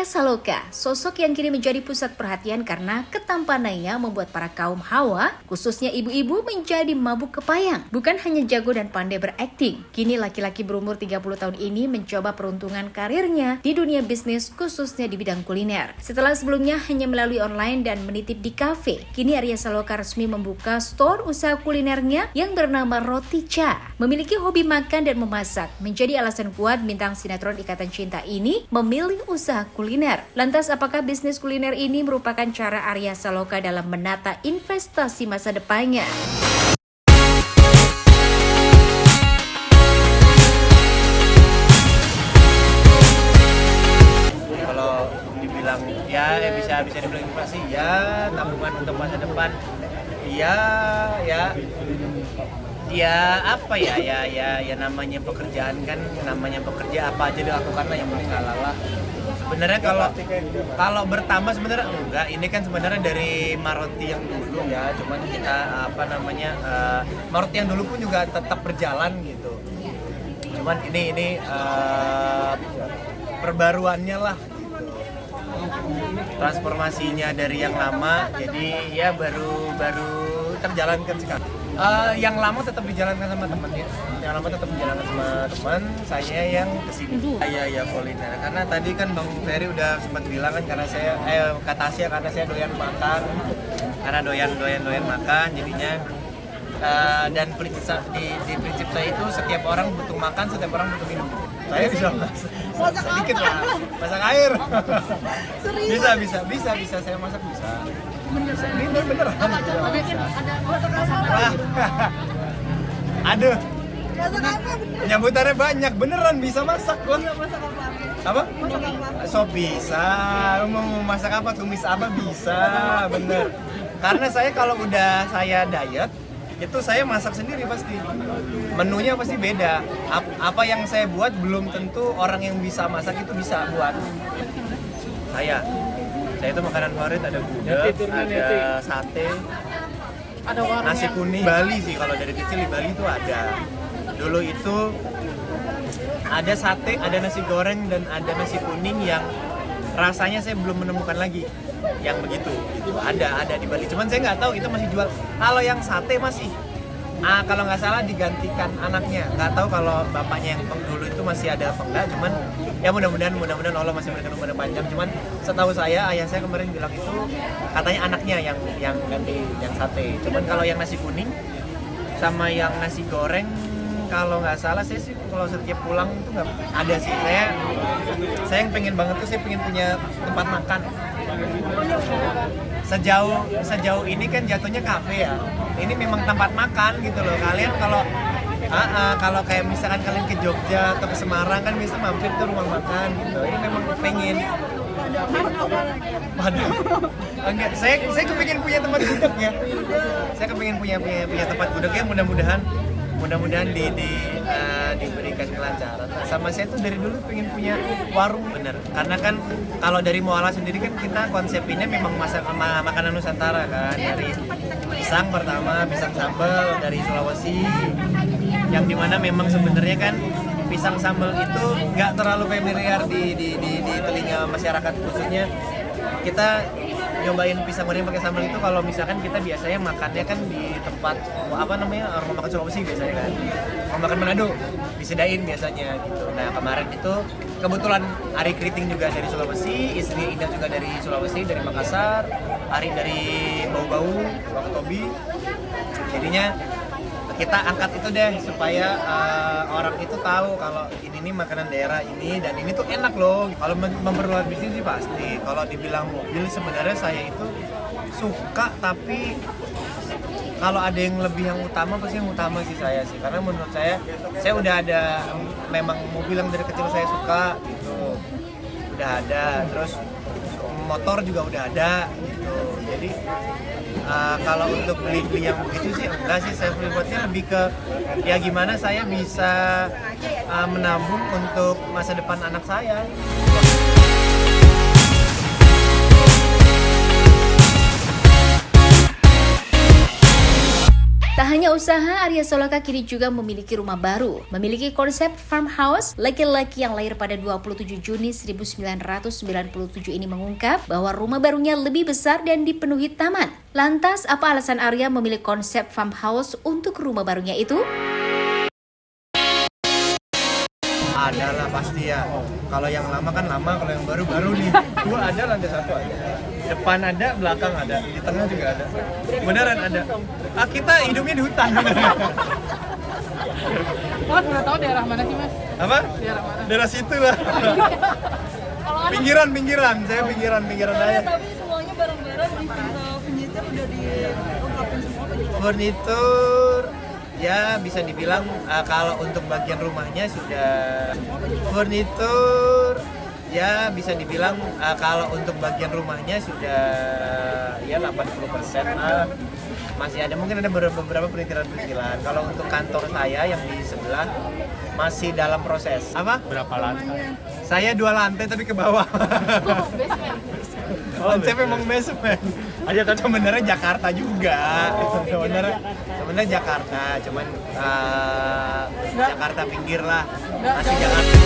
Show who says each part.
Speaker 1: Saloka, sosok yang kini menjadi pusat perhatian karena ketampanannya membuat para kaum hawa, khususnya ibu-ibu menjadi mabuk kepayang. Bukan hanya jago dan pandai berakting, kini laki-laki berumur 30 tahun ini mencoba peruntungan karirnya di dunia bisnis khususnya di bidang kuliner. Setelah sebelumnya hanya melalui online dan menitip di kafe, kini Arya Saloka resmi membuka store usaha kulinernya yang bernama Roti Cha. Memiliki hobi makan dan memasak menjadi alasan kuat bintang sinetron Ikatan Cinta ini memilih usaha kuliner. Lantas apakah bisnis kuliner ini merupakan cara Arya Saloka dalam menata investasi masa depannya?
Speaker 2: Kalau dibilang ya bisa dibilang inflasi ya, tabungan untuk masa depan ya namanya pekerjaan kan, namanya pekerja apa aja dilakukan lah, yang penting halal lah. Sebenarnya kalau bertambah sebenarnya enggak, ini kan sebenarnya dari Maroti yang dulu ya, cuman kita Maroti yang dulu pun juga tetap berjalan gitu. Cuman ini perbaruannya lah gitu. Transformasinya dari yang lama jadi ya baru terjalankan sekarang. Yang lama tetap dijalankan sama teman ya. Yang lama tetap dijalankan sama teman. Saya yang kesini. Ya kuliner. Karena tadi kan Bang Ferry udah sempat bilang kan karena saya doyan makan. Karena doyan makan jadinya. Dan di prinsip saya itu setiap orang butuh makan, setiap orang butuh minum. Saya bisa masak sedikit lah, masak air. bisa saya masak bisa. Bener. Aduh. Penyebutannya banyak, beneran bisa masak gua. Apa? Sop bisa, mau masak apa, tumis apa bisa, bener. Karena saya kalau udah saya diet, itu saya masak sendiri pasti. Menunya pasti beda. Apa yang saya buat belum tentu orang yang bisa masak itu bisa buat. Saya itu makanan favorit ada gudeg, ada sate, ada nasi kuning. Bali sih, kalau dari kecil di Bali itu ada. Dulu itu ada sate, ada nasi goreng dan ada nasi kuning yang rasanya saya belum menemukan lagi yang begitu. Ada di Bali. Cuman saya nggak tahu itu masih jual. Kalau yang sate masih. Kalau nggak salah digantikan anaknya. Nggak tahu kalau bapaknya yang dulu itu masih ada apa enggak. Cuman ya mudah-mudahan Allah masih memberikan umur panjang. Cuman setahu saya ayah saya kemarin bilang itu katanya anaknya yang ganti yang sate. Cuman kalau yang nasi kuning sama yang nasi goreng kalau nggak salah saya sih kalau setiap pulang itu nggak ada sih. Saya yang pengen banget tuh saya pengen punya tempat makan. Sejauh ini kan jatuhnya kafe ya. Ini memang tempat makan gitu loh. Kalian kalau kayak misalkan kalian ke Jogja atau ke Semarang kan bisa mampir tuh rumah makan gitu. Ini memang pengen. Enggak, saya kepengin punya tempat gudeg ya. Saya kepengin punya tempat gudeg ya, mudah-mudahan diberikan kelancaran. Sama saya tuh dari dulu pengen punya warung, bener. Karena kan kalau dari Muala sendiri kan kita konsepinnya memang makanan Nusantara kan, dari pisang pertama, pisang sambal dari Sulawesi, yang dimana memang sebenarnya kan pisang sambal itu nggak terlalu familiar di telinga masyarakat, khususnya kita nyobain pisang goreng pakai sambal itu kalau misalkan kita biasanya makannya kan di tempat rumah makan Sulawesi biasanya kan, rumah makan Manado disediain biasanya gitu. Nah kemarin itu kebetulan Ari Kriting juga dari Sulawesi, istri Indah juga dari Sulawesi, dari Makassar, Ari dari Bau-Bau, Wakatobi. Jadinya kita angkat itu deh supaya orang itu tahu kalau ini nih makanan daerah ini dan ini tuh enak loh. Kalau memperluas bisnis sih pasti. Kalau dibilang mobil sebenarnya saya itu suka, tapi kalau ada yang lebih yang utama pasti yang utama sih saya sih. Karena menurut saya udah ada memang mobil yang dari kecil saya suka gitu. Udah ada, terus motor juga udah ada gitu. Jadi kalau untuk beli yang begitu sih enggak sih, saya buatnya lebih ke ya gimana saya bisa menabung untuk masa depan anak saya.
Speaker 1: Tak hanya usaha, Arya Soloka kini juga memiliki rumah baru. Memiliki konsep farmhouse, laki-laki yang lahir pada 27 Juni 1997 ini mengungkap bahwa rumah barunya lebih besar dan dipenuhi taman. Lantas, apa alasan Arya memilih konsep farmhouse untuk rumah barunya itu?
Speaker 2: Ada lah pasti ya. Kalau yang lama kan lama, kalau yang baru-baru nih. Dua ada, lantai satu ada. Depan ada, belakang ada, di tengah juga ada. Beneran ada. Kita hidupnya di hutan.
Speaker 3: Mas, udah tahu daerah mana sih, Mas?
Speaker 2: Apa?
Speaker 3: Daerah mana?
Speaker 2: Daerah situ lah. Pinggiran. Saya pinggiran aja.
Speaker 4: Tapi semuanya barang-barang di furniture udah dilengkapin semua apa gitu?
Speaker 2: Furnitur ya bisa dibilang kalau untuk bagian rumahnya sudah furnitur ya bisa dibilang kalau untuk bagian rumahnya sudah ya 80% lah. Masih ada, mungkin ada beberapa perintilan. Kalau untuk kantor saya yang di sebelah masih dalam proses. Apa? Berapa lantai? Saya 2 lantai tapi ke bawah. Konsep emang basement. Aja tapi sebenarnya Jakarta juga. Sebenarnya Jakarta, cuman Jakarta pinggir lah. Masih Jakarta.